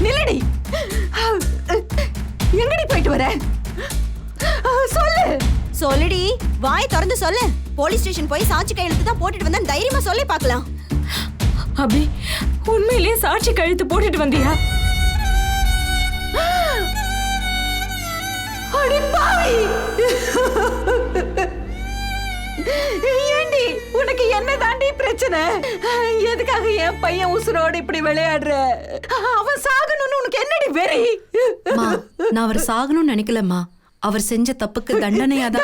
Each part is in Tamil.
நில்லடி. எங்கடி போயிட்டு வர? சொல்லு. சொல்லுடி, வாய் திறந்து சொல்லு. போலீஸ் ஸ்டேஷன் போய் சாட்சி கையெழுத்து தான் போட்டுட்டு வந்தேன், தைரியமா சொல்லி பார்க்கலாம். அபி, உண்மையிலேயே சாட்சி கையெழுத்து போட்டுட்டு வந்தியா? அடி பாவி. ஏண்டி, உனக்கு என்ன தாண்டி பிரச்சனை? எதுக்காக என் பையன் உசுரோடு இப்படி விளையாடுற? அவன் சாகணும்னு உனக்கு என்னடி வெறி? நான் அவர் சாகணும்னு நினைக்கலம்மா. அவர் செஞ்ச தப்புக்கு தண்டனையாதான்.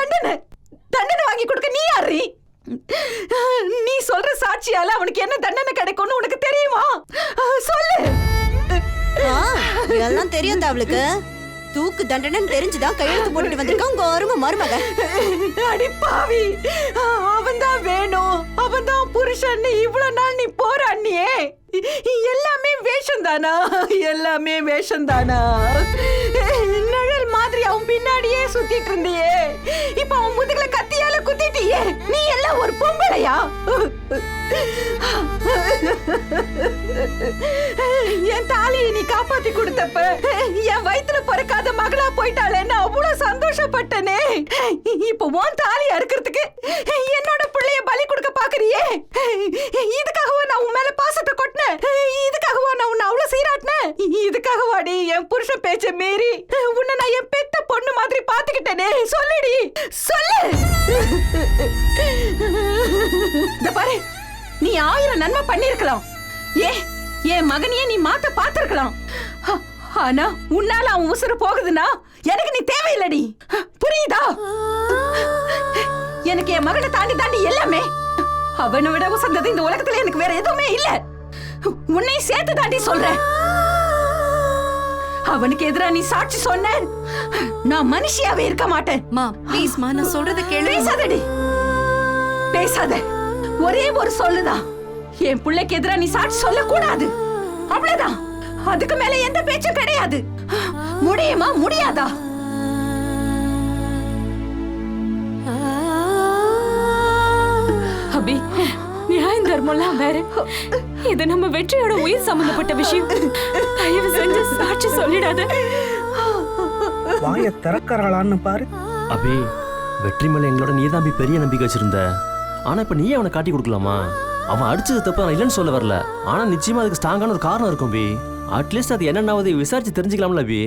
தண்டனை வாங்கி கொடுக்க நீ யாரு? நீ சொல்ற சாட்சியால அவனுக்கு என்ன தண்டனை கிடைக்கும்னு உனக்கு தெரியுமா? சொல்லு. எல்லாம் தெரியும் அவளுக்கு. தூக்கு தண்டனை தெரிஞ்சுதான் கையெழுத்து போட்டுட்டு வந்திருக்கான் உங்க அருமை மருமக. அடி பாவி, அவன்தான் வேணும், அவன்தான் புருஷன். இவ்வளவு நாள் நீ போராடினியே, எல்லாமே வேஷம் தானா? எல்லாமே வேஷம் தானா? நிழல் மாதிரி அவன் பின்னாடியே சுத்திட்டு இருந்தியே, இப்ப அவன் முதுகுல கத்தியால குத்திட்டியே. நீ எல்லாம் ஒரு பொம்பளையா? என் தாலியை நீ காப்பாத்தி கொடுத்தப்ப என் வயித்துல பிறக்காத மகளா போயிட்டாளேன்னு அவ்வளவு சந்தோஷப்பட்டனே. இப்ப உன் தாலி அறுக்கிறதுக்கு என்னோட பிள்ளைய பலி கொடுக்க பாக்குறியே. இதுக்காகவா நான் உன் மேல பாசத்தை கொட்டினேன்? இதுக்காகவா நான் உன்னை அவ்வளவு சீராட்டினேன்? இதுக்காகவாடி என் புருஷன் பேச்ச மீறி உன்னை நான் என் பெத்த பொண்ணு மாதிரி பாத்துக்கிட்டேனே. சொல்லுடி, சொல்லு. இந்த பாரு, நீ 1000 நன்மை பண்ணிருக்கலாம். என் மகனையே நீ மாத்த பாத்திருக்கலாம். ஆனா உன்னால அவன் உசுறு போகுதுன்னா எனக்கு நீ தேவையில்லடி. புரியுதா? எனக்கு என் மகனை தாண்டி தாண்டி எல்லாமே. அவனை விட உசந்தது இந்த உலகத்துல எனக்கு வேற எதுவுமே இல்ல. உன்னை சேர்த்து தாண்டி சொல்றேன். அவனுக்கு எதிரா நீ சாட்சி சொன்ன, நான் மனுஷியாவே இருக்க மாட்டேன். ப்ளீஸ் மா, நான் சொல்றத கேளு. பேசாதடி, பேசாத. ஒரே ஒரு சொல்லுதான், என் பிள்ளைக்கு எதிரா நீ சாட்சி சொல்ல கூடாது. அவ்வளவுதான். அதுக்கு மேல எந்த பேச்சும் கிடையாது. முடியுமா? முடியாதா? அபி, நியாயம் தர்மம்லாம் வேற. இது நம்ம வெற்றியோட உயிர் சம்பந்தப்பட்ட விஷயம். தயவு செஞ்சு சாட்சி சொல்லிடாத. வாய திறக்கறாளான்னு பாரு. அபி, வெற்றி மேல எங்களோட நீதான் பெரிய நம்பிக்கை வச்சிருந்த. ஆனா இப்ப நீயே அவனை காட்டி கொடுக்கலாமா? அவன் அடிச்சது தப்பு, நான் இல்லைன்னு சொல்ல வரல. ஆனா நிச்சயமா அதுக்கு ஸ்ட்ராங்கான ஒரு காரணம் இருக்கும் பி. அட்லீஸ்ட் அது என்னன்னாவது விசாரிச்சு தெரிஞ்சுக்கலாம்ல பி.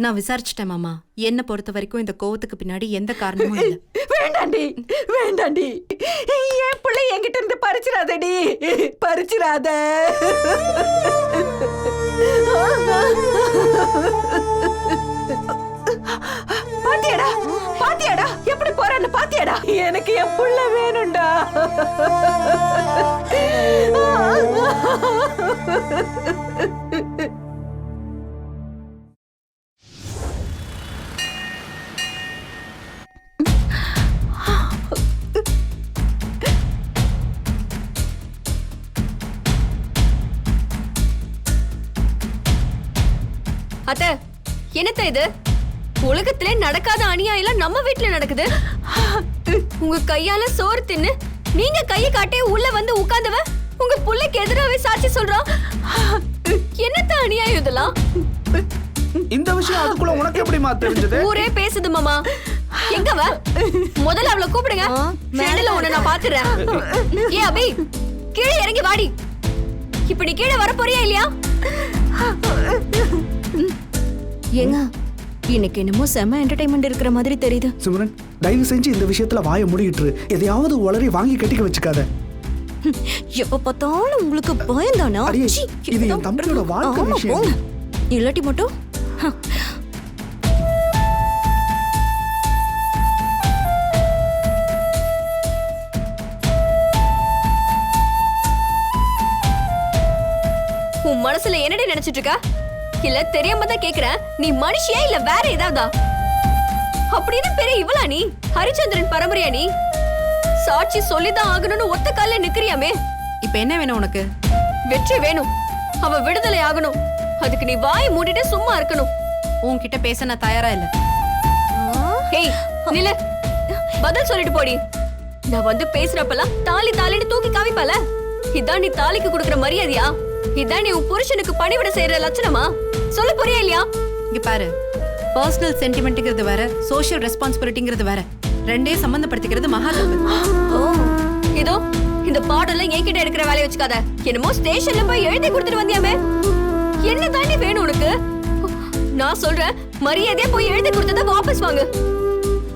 நான் விசாரிச்சுட்டேன் மாமா. என்ன பொறுத்த வரைக்கும் இந்த கோவத்துக்கு பின்னாடி எந்த காரணமும் இல்ல. வேண்டாண்டி, வேண்டாண்டி. என் பிள்ளை என்கிட்ட இருந்து பறிச்சிடாதடி, பறிச்சிடாத. பாத்தியாடா, பாத்தியாடா எப்படி போறான்னு பாத்தியாடா? எனக்கு என் புள்ள வேணும்டா. அத்த, என்னத்த இது? உலகத்திலே நடக்காத அநியாயம் நம்ம வீட்டுல நடக்குது. உங்க கையால சோறு தின்னு நீங்க கையை காட்டி உள்ள வந்து உட்கார்ந்தவ உங்க புள்ளைக்கு எதிராவே சாட்சி சொல்றான். என்னத்த அநியாயம் இதெல்லாம்? இந்த விஷயம் அதுக்குள்ள உனக்கு எப்படிமா தெரிஞ்சது? ஊரே பேசுது மாமா. எங்கவ? முதல்ல அவளை கூப்பிடுங்க. மேடல உன்னை நான் பாத்துறேன். ஏ அபி, கீழே இறங்கி வாடி. இப்ப நீ கீழே வர போறியா இல்லையா? ஏங்க, இன்னைக்கு என்னமோ செம என்டர்டைன்மெண்ட் இருக்கிற மாதிரி தெரியுது. சிம்ரன், தயவு செஞ்சு இந்த விஷயத்துல வாயை மூடிட்டு எதையாவது உளறி வாங்கி கட்டிக்க வச்சுக்காத. எப்ப பார்த்தாலும் உங்களுக்கு பயந்தானா? இது என் தம்பியோட வாழ்க்கை விஷயம். இல்லாட்டி மட்டும் உன் மனசுல என்னடி நினைச்சிட்டு இருக்க? இல்ல தெரியாம தான் கேக்குறேன். நீ மனுஷியா இல்ல வேற ஏதாவதா? அப்படின்னு பெரிய இவளா நீ? ஹரிச்சந்திரன் பரம்பரையா நீ? சாட்சி சொல்லிதான் ஆகணும்னு ஒத்த கால்ல நிக்கிறியாமே. இப்ப என்ன வேணும் உனக்கு? வெற்றி வேணும். அவ விடுதலை ஆகணும். அதுக்கு நீ வாய் மூடிட்டு சும்மா இருக்கணும். உன்கிட்ட பேச நான் தயாரா இல்ல. ஏய் நில, பதில் சொல்லிட்டு போடி. நான் வந்து பேசுறப்பெல்லாம் தாலி தாலின்னு தூக்கி காமிப்பால. இதான் நீ தாலிக்கு கொடுக்கற மரியாதையா? இதான் நீ உன் புருஷனுக்கு பணிவிட செய்யற லட்சணமா? சொல்ல போறியா இல்லையா? இங்க பாரு, பர்சனல் சென்டிமெண்ட்ங்கிறது வேற, சோஷியல் ரெஸ்பான்சிபிலிட்டிங்கிறது வேற. ரெண்டே சம்பந்தப்படுத்திக்கிறது மகா தப்பு. ஓ, இதோ இந்த பாடெல்லாம் என்கிட்ட எடுக்கிற வேலையை வச்சுக்காத. என்னமோ ஸ்டேஷன்ல போய் எழுதி கொடுத்துட்டு வந்தியாமே, என்ன தாண்டி வேணும் உனக்கு? நான் சொல்றேன், மரியாதையா போய் எழுதி கொடுத்தத வாபஸ் வாங்கு.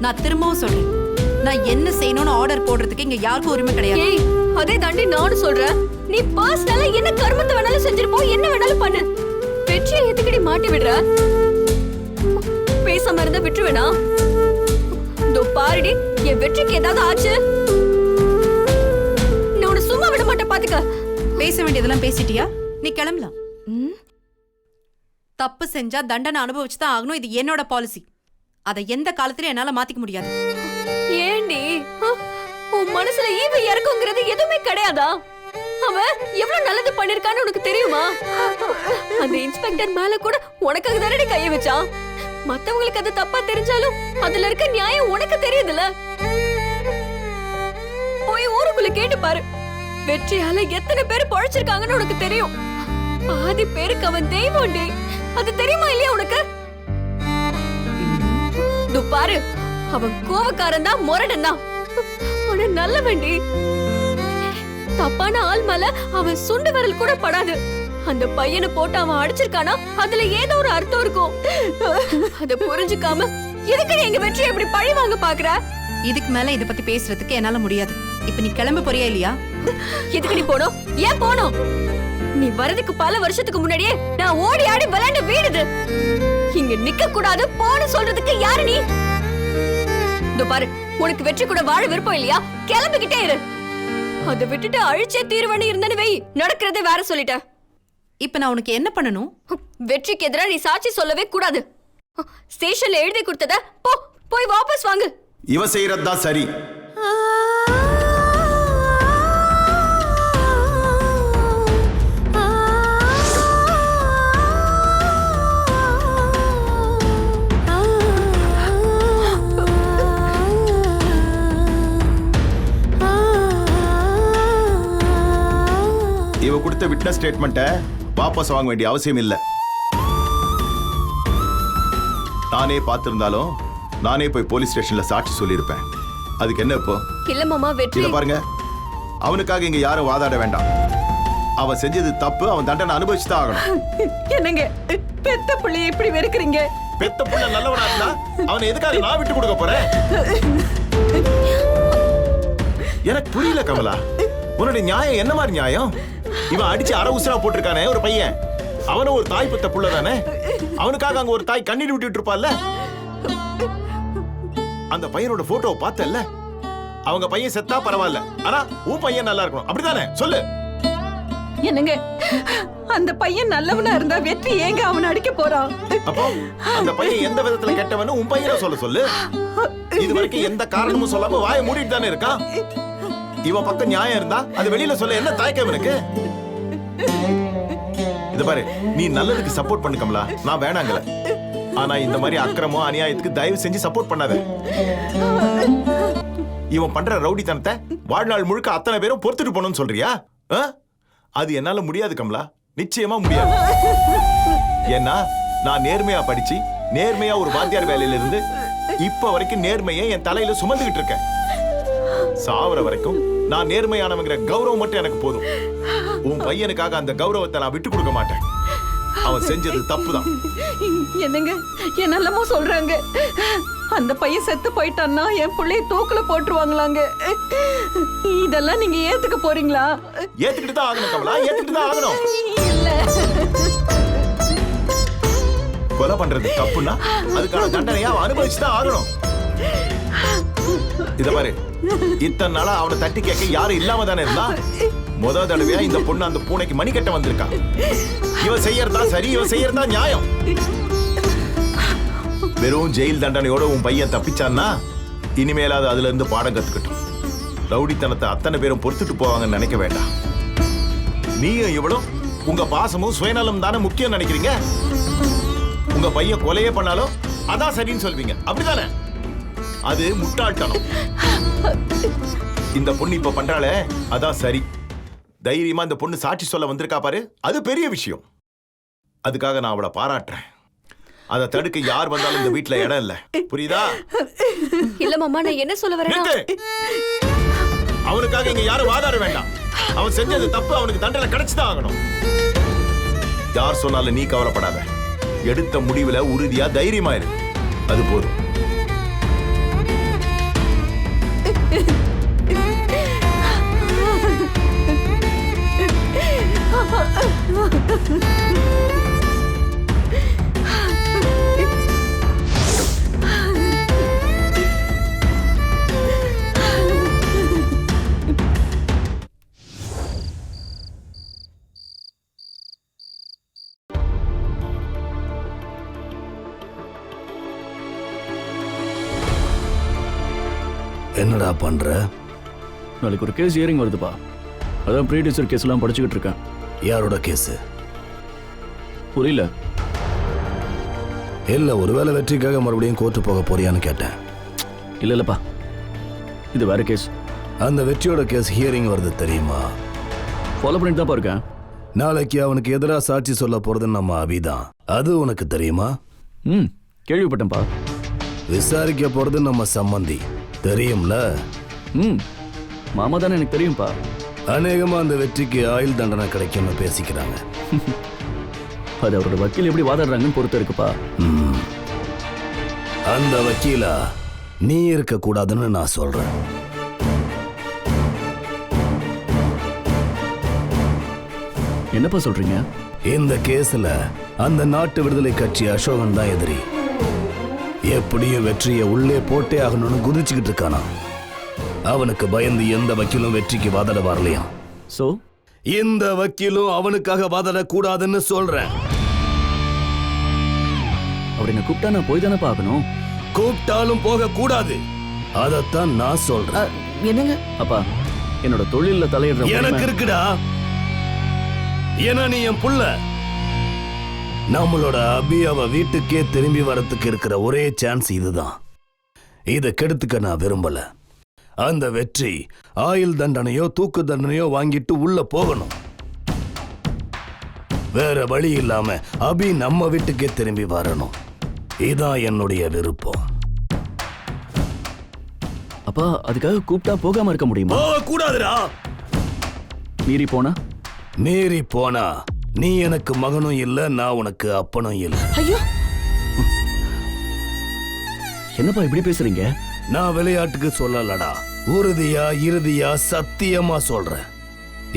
நான் திரும்பவும் சொல்றேன், நான் என்ன செய்யணும்னு ஆர்டர் போடுறதுக்கு இங்க யாருக்கும் உரிமை கிடையாது. ஏய், அதே தாண்டி நானும் சொல்றேன், நீ பர்சனலா என்ன கர்மத்தை வேணாலும் செஞ்சிருப்போம், என்ன வேணாலும் பண்ணு. வெற்றியை எதுக்கடி மாட்டி விடுற? பேசாம இருந்தா விட்டுருவேனா? இதோ பாருடி, என் வெற்றிக்கு ஏதாவது ஆச்சு நான் உன்னை சும்மா விட மாட்டேன், பாத்துக்க. பேச வேண்டியதெல்லாம் பேசிட்டியா? நீ கிளம்பலாம். தப்பு செஞ்சா தண்டனை அனுபவிச்சுதான் ஆகணும். இது என்னோட பாலிசி. அதை எந்த காலத்திலயும் என்னால மாத்திக்க முடியாது. ஏண்டி, உன் மனசுல ஈவு இறக்குங்கிறது எதுவுமே கிடையாதா? அவன் எவ்வளவு நல்லது பண்ணிருக்கான்னு உனக்கு தெரியுமா? அந்த இன்ஸ்பெக்டர் மேல கூட உனக்காக தானே கைய வச்சான். மத்தவங்களுக்கு அது தப்பா தெரிஞ்சாலும் அதுல இருக்க நியாயம் உனக்கு தெரியுதுல. போய் ஊருக்குள்ள கேட்டு பாரு, வெற்றியால எத்தனை பேர் பழைச்சிருக்காங்கன்னு உனக்கு தெரியும். பாதி பேருக்கு அவன் தெய்வம்டி, அது தெரியுமா இல்லையா உனக்கு? இதோ பாரு, அவன் கோவக்காரன் தான், முரடன் தான், ஆனா நல்லவன்டி. தப்பான ஆள் மேல அவன் சுண்டு விரல் கூட படாது. அந்த பையனை போட்டு அவன் அடிச்சிருக்கானா அதுல ஏதோ ஒரு அர்த்தம் இருக்கும். அத புரிஞ்சுக்காம எதுக்கு நீ எங்க வெற்றியை இப்படி பழி வாங்க பாக்குற? இதுக்கு மேல இத பத்தி பேசுறதுக்கு என்னால முடியாது. இப்ப நீ கிளம்ப போறியா இல்லையா? எதுக்கு நீ போனோம்? ஏன் போனோம்? நீ வரதுக்கு பல வருஷத்துக்கு முன்னாடியே நான் ஓடி ஆடி விளையாண்டு வீடுது. இங்க நிக்க கூடாது போன்னு சொல்றதுக்கு யாரு நீ? இதோ பாரு, உனக்கு வெற்றி கூட வாழ விருப்பம் இல்லையா? கிளம்பிக்கிட்டே இரு. அதை விட்டுட்டு அழிச்சே தீர்வனி இருந்தனு வை, நடக்கிறதே வேற சொல்லிட்டேன். இப்ப நான் உனக்கு என்ன பண்ணணும்? வெற்றிக்கு எதிரா நீ சாட்சி சொல்லவே கூடாது. ஸ்டேஷன்ல எழுதி கொடுத்தத போ, போய் வாபஸ் வாங்கு. இவ செய்யறதுதான் சரி. இவ கொடுத்த விட்னஸ் ஸ்டேட்மெண்ட்டை வாபஸ் வாங்க வேண்டிய அவசியம் இல்லை. நானே பார்த்திருந்தாலும் நானே போய் போலீஸ் ஸ்டேஷன்ல சாட்சி சொல்லியிருப்பேன். அதுக்கு என்ன இப்போ? இல்ல மாமா, வெற்றி. இத பாருங்க, அவனுக்காக இங்க யாரும் வாதாட வேண்டாம். அவன் செஞ்சது தப்பு, அவன் தண்டனை அனுபவிச்சுதான் ஆகணும். என்னங்க பெத்த பிள்ளைய இப்படி வெறுக்கிறீங்க? பெத்த புள்ள நல்லவனா இருந்தா அவனை எதுக்காக நான் விட்டு கொடுக்க போறேன்? எனக்கு புரியல கமலா, உன்னுடைய நியாயம் என்ன மாதிரி நியாயம்? இவன் அடிச்சு அரை உசுரா போட்டிருக்கானே ஒரு பையன், அவனும் ஒரு தாய் பெத்த புள்ள தானே. அவனுக்காக அங்க ஒரு தாய் கண்ணீர் விட்டுட்டு இருப்பாள்ல. அந்த பையனோட போட்டோவை பார்த்தல்ல, அவங்க பையன் செத்தா பரவாயில்ல, ஆனா உன் பையன் நல்லா இருக்கணும், அப்படித்தானே? சொல்லு. என்னங்க, அந்த பையன் நல்லவனா இருந்தா வெற்றி ஏங்க அவனை அடிக்க போறான்? அப்போ அந்த பையன் எந்த விதத்துல கெட்டவனு உன் பையனை சொல்ல சொல்லு. இது வரைக்கும் எந்த காரணமும் சொல்லாம வாயை மூடிட்டு தானே இருக்கான். இவன் பக்கம் நியாயம் இருந்தா அது வெளியில சொல்ல என்ன தயக்கம் எனக்கு? இத பாரு, நீ நல்லதுக்கு சப்போர்ட் பண்ணு கமலா, நான் வேணாங்கல. ஆனா இந்த மாதிரி அக்கிரமம் அநியாயத்துக்கு தயவு செஞ்சு சப்போர்ட் பண்ணாத. இவன் பண்ற ரவுடித்தனத்தை வாழ்நாள் முழுக்க அத்தனை பேரும் பொறுத்துட்டு போகணும்னு சொல்றியா? அது என்னால முடியாது கமலா, நிச்சயமா முடியாது. ஏன்னா நான் நேர்மையா படிச்சு நேர்மையா ஒரு வாத்தியார் வேலையில இருந்து இப்ப வரைக்கும் நேர்மையை என் தலையில சுமந்துகிட்டு இருக்கேன். சாவர வரைக்கும் நான் நேர்மையானவங்கிற கௌரவம் மட்டும் எனக்கு போதும். உன் பையனுக்காக அந்த கௌரவத்தை நான் விட்டு கொடுக்க மாட்டேன். அவன் செஞ்சது தப்புதான். என்னங்க என்னெல்லாமோ சொல்றாங்க. அந்த பையன் செத்து போயிட்டான்னா என் பிள்ளைய தூக்குல போட்டுருவாங்களாங்க. இதெல்லாம் நீங்க ஏத்துக்க போறீங்களா? ஏத்துக்கிட்டு தான் ஆகணும் கமலா, ஏத்துக்கிட்டு தான் ஆகணும். இல்ல, கொலை பண்றது தப்புன்னா அதுக்கான தண்டனையா அனுபவிச்சுதான் ஆகணும். இத பாரு, இத்தனை நாளா அவனை தட்டி கேட்க யாரும் இல்லாம தானே இருந்தா. முதல் தடவையா இந்த பொண்ணு அந்த பூனைக்கு மணி கட்ட வந்திருக்கா. இவ செய்யறதா சரி, இவ செய்யறதா நியாயம். வெறும் ஜெயில் தண்டனையோட உன் பையன் தப்பிச்சான்னா இனிமேலாவது அதுல இருந்து பாடம் கத்துக்கட்டும். ரவுடித்தனத்தை அத்தனை பேரும் பொறுத்துட்டு போவாங்கன்னு நினைக்க வேண்டாம். நீயும் இவ்வளவு உங்க பாசமும் சுயநலம் தானே முக்கியம் நினைக்கிறீங்க. உங்க பையன் கொலையே பண்ணாலும் அதான் சரின்னு சொல்வீங்க, அப்படிதானே? அது முட்டாள்தனம். இந்த பொண்ணு இப்ப பண்றாளே அதான் சரி. தைரியமா இந்த பொண்ணு சாட்சி சொல்ல வந்திருக்கா பாரு, அது பெரிய விஷயம். அதுக்காக நான் அவளை பாராட்டுறேன். அதை தடுக்க யார் வந்தாலும் இந்த வீட்டுல இடம் இல்ல, புரியுதா? இல்ல மாமா, நான் என்ன சொல்ல வரேன்னா நிறுத்து. அவனுக்காக இங்க யாரும் வாதாட வேண்டாம். அவன் செஞ்சது தப்பு, அவனுக்கு தண்டனை கிடைச்சுதான் ஆகணும். யார் சொன்னாலும் நீ கவலைப்படாத. எடுத்த முடிவுல உறுதியா தைரியமா இரு, அது போதும். என்னடா பண்ற? நாளைக்கு ஒரு கேஸ் ஹியரிங் வருதுப்பா. அதான் ப்ரீடியூசர் கேஸ் எல்லாம் படிச்சுக்கிட்டு இருக்கேன். யாரோட கேஸ்? புரியல. இல்ல, ஒருவேளை வெற்றிக்காக மறுபடியும் கோர்ட்டு போக போறியான்னு கேட்டேன். இல்லப்பா, இது வேற கேஸ். அந்த வெற்றியோட கேஸ் ஹியரிங் வருது தெரியுமா? ஃபாலோ பண்ணிட்டு தான் இருக்கேன். நாளைக்கு அவனுக்கு எதிராக சாட்சி சொல்ல போறது நம்ம அபிதான். அது உனக்கு தெரியுமா? கேள்விப்பட்டேன்ப்பா. விசாரிக்க போறது நம்ம சம்பந்தி, தெரியும்ல? மாமா தானே, எனக்கு தெரியும்பா. அநேகமா அந்த வெற்றிக்கு ஆயுள் தண்டனை கிடைக்கும்னு பேசிக்கிறாங்க. அது அவரோட வக்கீல் எப்படி வாதாடுறாங்கன்னு பொறுத்து இருக்குப்பா. அந்த வக்கீலா நீ இருக்க கூடாதுன்னு நான் சொல்றேன். என்னப்பா சொல்றீங்க? இந்த கேஸ்ல அந்த நாட்டு விடுதலை கட்சி அசோகன் தான் எதிரி. எப்படியும் வெற்றியை உள்ளே போட்டே ஆகணும்னு குதிச்சுக்கிட்டு இருக்கானா. அவனுக்கு பயந்து எந்த வக்கீலும் வெற்றிக்கு வாதாட வரலையா. சோ இந்த வக்கீலும் அவனுக்காக வாதாட கூடாதுன்னு சொல்றேன். அப்படி நான் கூப்பிட்டா நான் போய் தானே பார்க்கணும். கூப்பிட்டாலும் போக கூடாது, அதத்தான் நான் சொல்றேன். என்னங்க அப்பா, என்னோட தொழில தலையிடுற எனக்கு இருக்குடா. ஏன்னா நீ என் புள்ள. நம்மளோட அபி அவ வீட்டுக்கே திரும்பி வரத்துக்கு இருக்கிற ஒரே சான்ஸ் இதுதான். இதை கெடுத்துக்க நான் விரும்பல. அந்த வெற்றி ஆயுள் தண்டனையோ தூக்கு தண்டனையோ வாங்கிட்டு உள்ள போகணும். வேற வழி இல்லாம அபி நம்ம வீட்டுக்கே திரும்பி வரணும். இதான் என்னுடைய விருப்பம். அப்பா, அதுக்காக கூப்பிட்டா போகாம இருக்க முடியுமா? கூடாதுடா. மீறி போனா? மீறி போனா நீ எனக்கு மகனும் இல்ல, நான் உனக்கு அப்பனும் இல்ல. ஐயோ, என்னப்பா இப்படி பேசுறீங்க? நான் விளையாட்டுக்கு சொல்லலடா, உறுதியா இறுதியா சத்தியமா சொல்றேன்.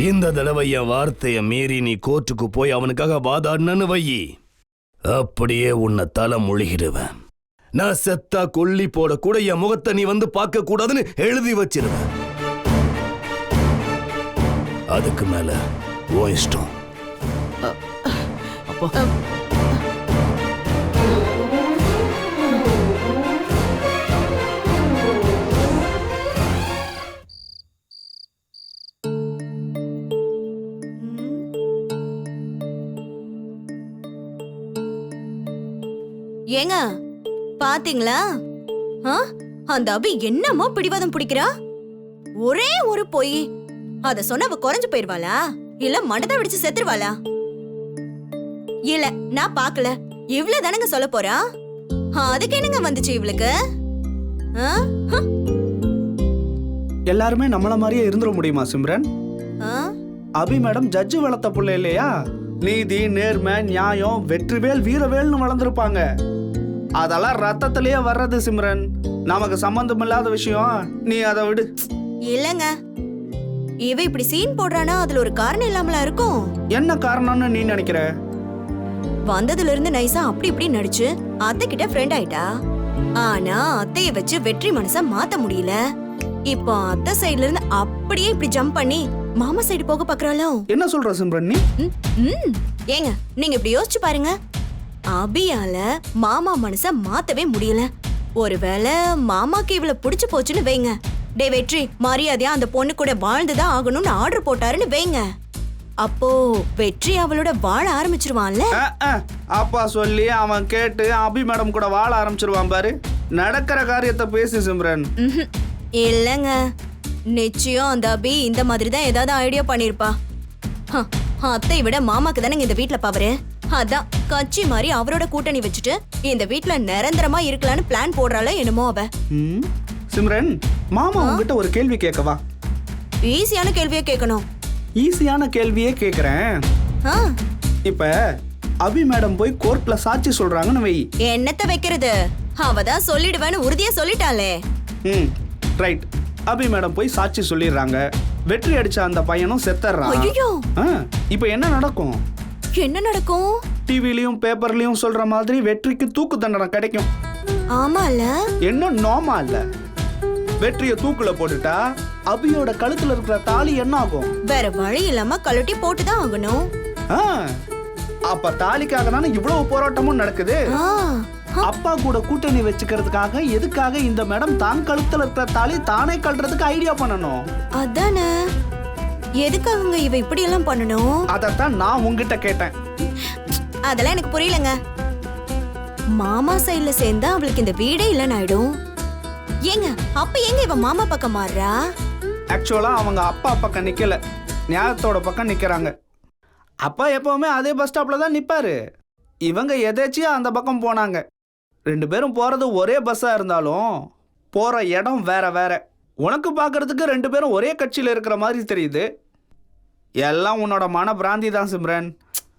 இந்த தடவை என் வார்த்தைய மீறி நீ கோர்ட்டுக்கு போய் அவனுக்காக வாதாடுனு வையி, அப்படியே உன்னை தலை முழுகிடுவேன். நான் செத்தா கொல்லி போட கூட என் முகத்தை நீ வந்து பார்க்க கூடாதுன்னு எழுதி வச்சிருவேன். அதுக்கு மேல உன் இஷ்டம். அப்பா, ஏங்க பாத்தீங்களா? அந்த அபி என்னமோ பிடிவாதம் பிடிக்கிறா. ஒரே ஒரு பொய், அத சொன்னவ குறைஞ்சு போயிருவாளா இல்ல மனதை விடிச்சு செத்துருவாளா? இல்ல, நான் பாக்கல. இவ்வளவு தானங்க சொல்ல போறா. அதுக்கு என்னங்க வந்துச்சு இவளுக்கு? எல்லாருமே நம்மள மாதிரியே இருந்துட முடியுமா சிம்ரன்? அபி மேடம் ஜட்ஜு வளர்த்த புள்ள இல்லையா? நீதி, நேர்மை, நியாயம், வெற்றிவேல், வீரவேல்னு வளர்ந்துருப்பாங்க. அதெல்லாம் ரத்தத்திலேயே வர்றது சிம்ரன். நமக்கு சம்பந்தம் இல்லாத விஷயம், நீ அதை விடு. இல்லங்க, இவ இப்படி சீன் போடுறானா அதுல ஒரு காரணம் இல்லாமலா இருக்கும்? என்ன காரணம்னு நீ நினைக்கிற? வந்ததுல இருந்து நைசா அப்படி இப்படி நடிச்சு அத்தை கிட்ட ஃப்ரெண்ட் ஆயிட்டா. ஆனா அத்தைய வச்சு வெற்றி மனச மாத்த முடியல. இப்போ அத்தை சைடுல இருந்து அப்படியே இப்படி ஜம்ப் பண்ணி மாமா சைடு போக பாக்குறாளோ? என்ன சொல்ற சிம்ரன் நீ? ஏங்க, நீங்க இப்படி யோசிச்சு பாருங்க. அபியால மாமா மனச மாத்தவே முடியல. ஒருவேளை மாமாக்கு இவள புடிச்சு போச்சுன்னு வைங்க, டே வெற்றி மரியாதையா அந்த பொண்ணு கூட வாழ்ந்துதான் ஆகணும்னு ஆர்டர் போட்டாருன்னு வைங்க, அப்போ வெற்றி அவளோட வாழ ஆரம்பிச்சிருவான்ல. அப்பா சொல்லி அவன் கேட்டு அபி மேடம் கூட வாழ ஆரம்பிச்சிருவான் பாரு. நடக்கிற காரியத்தை பேசு சிம்ரன். இல்லங்க, நிச்சயம் அந்த அபி இந்த மாதிரி தான் ஏதாவது ஐடியா பண்ணிருப்பா. அத்தை விட மாமாக்கு தானே இந்த வீட்ல பவரு. அதான் கட்சி மாதிரி அவரோட கூட்டணி வச்சுட்டு இந்த வீட்ல நிரந்தரமா இருக்கலாம்னு பிளான் போடுறாளோ என்னமோ அவ. சிம்ரன், மாமா உங்ககிட்ட ஒரு கேள்வி கேட்கவா? ஈஸியான கேள்வியே கேட்கணும். ஈஸியான கேள்வியே கேக்குறேன். ஆ, இப்ப அபி மேடம் போய் கோர்ட்ல சாட்சி சொல்றாங்கன்னு வை. என்னத்த வைக்கிறது? அவதான் சொல்லிடுவேன்னு உறுதியா சொல்லிட்டாளே. ரைட். அபி மேடம் போய் சாட்சி சொல்லிடுறாங்க. வெற்றி அடிச்ச அந்த பையனும் செத்துறான். ஐயோ, இப்ப என்ன நடக்கும்? என்ன நடக்கும்? டிவிலயும் பேப்பர்லயும் சொல்ற மாதிரி வெற்றிக்கு தூக்கு தண்டனை கிடைக்கும். ஆமால, என்ன நோமா இல்ல? வெற்றிய தூக்குல போட்டுட்டா அபியோட கழுத்துல இருக்கிற தாலி என்ன ஆகும்? வேற வழி இல்லாம கழட்டி போட்டுதான் ஆகணும். அப்ப தாலிக்காக தானே இவ்வளவு போராட்டமும் நடக்குது. அப்பா கூட கூட்டணி வச்சுக்கிறதுக்காக எதுக்காக இந்த மேடம் தான் கழுத்துல இருக்கிற தாலி தானே கழட்டுறதுக்கு ஐடியா பண்ணணும்? அதானே, எதுக்காக இவ இப்படி எல்லாம் பண்ணணும்? அதத்தான் நான் உங்ககிட்ட கேட்டேன். அதெல்லாம் எனக்கு புரியலங்க. மாமா சைடுல சேர்ந்தா அவளுக்கு இந்த வீடே இல்லைன்னு ஆயிடும். ஏங்க, அப்ப எங்க இவ மாமா பக்கம் மாறுறா? ஆக்சுவலா அவங்க அப்பா பக்கம் நிக்கல, நியாயத்தோட பக்கம் நிக்கிறாங்க. அப்பா எப்பவுமே அதே பஸ் ஸ்டாப்ல தான் நிப்பாரு. இவங்க எதேச்சியா அந்த பக்கம் போனாங்க. 2 பேரும் போறது ஒரே பஸ்ஸா இருந்தாலும் போற இடம் வேற வேற. உனக்கு பாக்குறதுக்கு 2 பேரும் ஒரே கட்சியில இருக்கிற மாதிரி தெரியுது. எல்லாம் உன்னோட மன பிராந்தி தான் சிம்ரன்.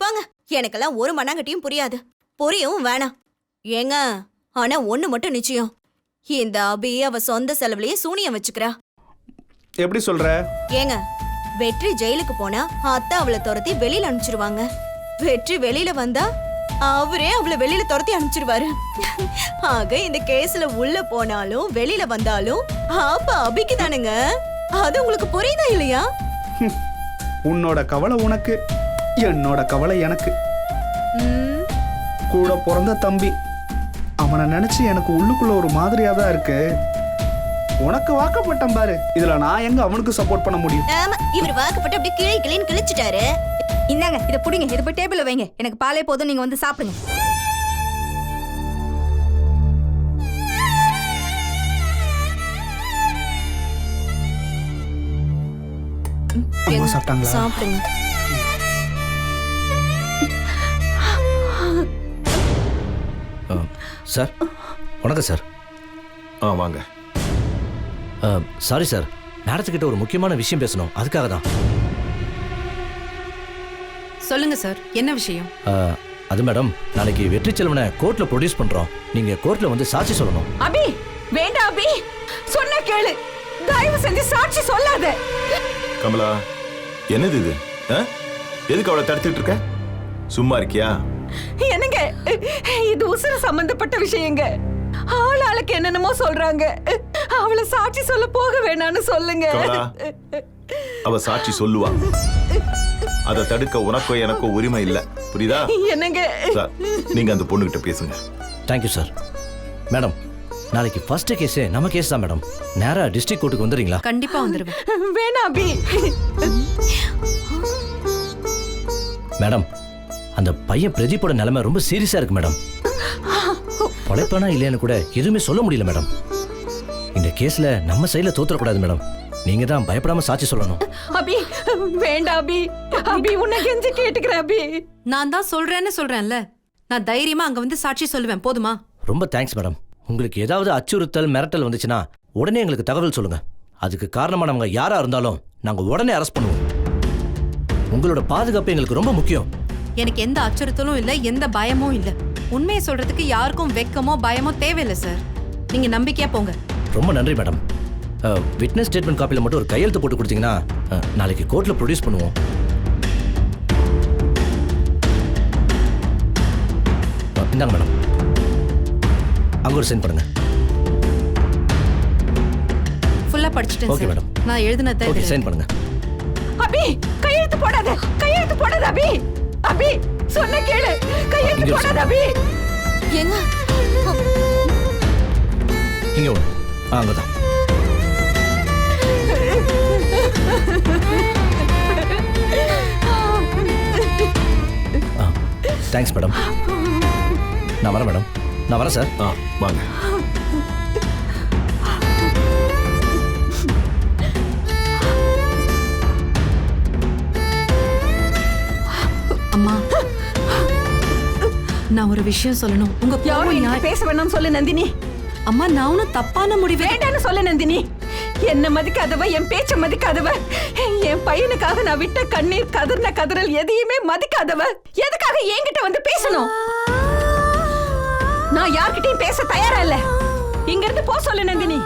வாங்க, எனக்கெல்லாம் ஒரு மண்ணாங்கட்டியும் புரியாது, புரியவும் வேணாம். ஏங்க, ஆனா ஒண்ணு மட்டும் நிச்சயம், இந்த அபி அவ சொந்த செலவுலயே சூனியம் வச்சுக்கிறா. எப்படி சொல்ற? ஏங்க, வெற்றி ஜெயிலுக்கு போனா அத்தை அவளை துரத்தி வெளியில அனுப்பிச்சிருவாங்க. வெற்றி வெளியில வந்தா அவரே அவளை வெளியில துரத்தி அனுப்பிச்சிருவாரு. ஆக இந்த கேஸ்ல உள்ள போனாலும் வெளியில வந்தாலும் அப்ப அபிக்கு தானுங்க. அது உங்களுக்கு புரியுதா இல்லையா? உன்னோட கவலை உனக்கு, என்னோட கவலை எனக்கு. கூட பிறந்த தம்பி, அவனை நினைச்சு எனக்கு உள்ளுக்குள்ள ஒரு மாதிரியா தான் இருக்கு. உனக்கு வாக்கப்பட்டம் பாரு, இதுல நான் எங்க அவனுக்கு சப்போர்ட் பண்ண முடியும்? ஆமா, இவர் வாக்கப்பட்டு அப்படியே கிளி கிளின்னு கிழிச்சிட்டாரு. இந்தாங்க, இதை புடிங்க, இதை போய் டேபிள்ல வைங்க. எனக்கு பாலே போதும், நீங்க வந்து சாப்பிடுங்க. அம்மா சாப்பிட்டாங்களா? சாப்பிடுங்க. சார், வணக்கம் சார். வாங்க. சாரி சார், மேடத்துக்கிட்ட ஒரு முக்கியமான விஷயம் பேசணும், அதுக்காக தான். சொல்லுங்க சார், என்ன விஷயம்? அது மேடம், நாளைக்கு வெற்றி செல்வனை கோர்ட்ல ப்ரொடியூஸ் பண்றோம். நீங்க கோர்ட்ல வந்து சாட்சி சொல்லணும். அபி, வேண்டாம் அபி, சொன்ன கேளு. தயவு செஞ்சு சாட்சி சொல்லாத. கமலா, என்னது இது? எதுக்கு அவளை தடுத்துட்டு இருக்க? சும்மா இருக்கியா? என்னங்க, இது உசுர சம்பந்தப்பட்ட விஷயங்க. ஆளாளுக்கு என்னென்னமோ சொல்றாங்க. அவளை சாட்சி சொல்ல போக வேணான்னு சொல்லுங்க. கமலா, அவ சாட்சி சொல்லுவா. அதை தடுக்க உனக்கோ எனக்கோ உரிமை இல்ல, புரியுதா? என்னங்க, சார், நீங்க அந்த பொண்ணுகிட்ட பேசுங்க. Thank you sir. மேடம், நாளைக்கு ஃபர்ஸ்ட் கேஸே நம்ம கேஸ் தான் மேடம். நேரா டிஸ்ட்ரிக்ட் கோர்ட்டுக்கு வந்துடுறீங்களா? கண்டிப்பா வந்துருவேன். வேணாம் அபி. மேடம், அந்த பையன் பிரதீப்போட நிலைமை ரொம்ப சீரியஸா இருக்கு மேடம். பொழைப்பானா இல்லையான்னு கூட எதுவுமே சொல்ல முடியல மேடம். இந்த கேஸ்ல நம்ம சைடுல தோத்துறக்கூடாது மேடம். நீங்க தான் பயப்படாம சாட்சி சொல்லணும். அபி, வேண்டாம் அபி. அபி, உன்னை கெஞ்சி கேட்டுக்கிறேன் அபி. நான் தான் சொல்றேன்ல, நான் தைரியமா அங்க வந்து சாட்சி சொல்லுவேன், போதுமா? ரொம்ப தேங்க்ஸ் மேடம். உங்களுக்கு ஏதாவது அச்சுறுத்தல் மிரட்டல் வந்துச்சுன்னா உடனே எங்களுக்கு தகவல் சொல்லுங்க. அதுக்கு காரணமானவங்க யாரா இருந்தாலும் நாங்க உடனே அரெஸ்ட் பண்ணுவோம். உங்களோட பாதுகாப்பு எங்களுக்கு ரொம்ப முக்கியம். எனக்கு எந்த அச்சுறுத்தலும் இல்ல, எந்த பயமும் இல்ல. உண்மையை சொல்றதுக்கு யாருக்கும் வெக்கமோ பயமோ தேவையில்லை சார். நீங்க நம்பிக்கையா போங்க. ரொம்ப நன்றி மேடம். விட்னஸ் ஸ்டேட்மெண்ட் காப்பியில் மட்டும் ஒரு கையெழுத்து போட்டு கொடுத்தீங்கன்னா நாளைக்கு கோர்ட்டில் ப்ரொடியூஸ் பண்ணுவோம். இந்தாங்க மேடம், அங்கே ஒரு சென்ட் பண்ணுங்க. ஃபுல்லா படிச்சிட்டேன். ஓகே மேடம், நான் எழுதினதை ஓகே சைன் பண்ணுங்க. அபி, கையெழுத்து போடாத, கையெழுத்து போடாத அபி. அபி, சொன்ன கேளு, கையெழுத்து போடாத அபி. ஏங்க, இங்கே ஒன்று, அங்கே தான். Thanks madam. நான் வரேன் மேடம். நான் வரேன் சார். வாங்க. நான் ஒரு விஷயம் சொல்லணும். உங்க யாரும் கோவம் என்கிட்ட பேச வேணாம்னு சொல்லு நந்தினி. அம்மா நான் ஒன்னும் தப்பான முடிவு வேண்டான்னு சொல்லு நந்தினி. என்ன மதிக்காதவ, என் பேச்ச மதிக்காதவ, என் பையனுக்காக நான் விட்ட கண்ணீர், கதறின கதறல் எதையுமே மதிக்காதவ எதுக்காக என்கிட்ட வந்து பேசணும்? நான் யார்கிட்டயும் பேச தயாரா இல்ல. இங்க இருந்து போ சொல்லு நந்தினி.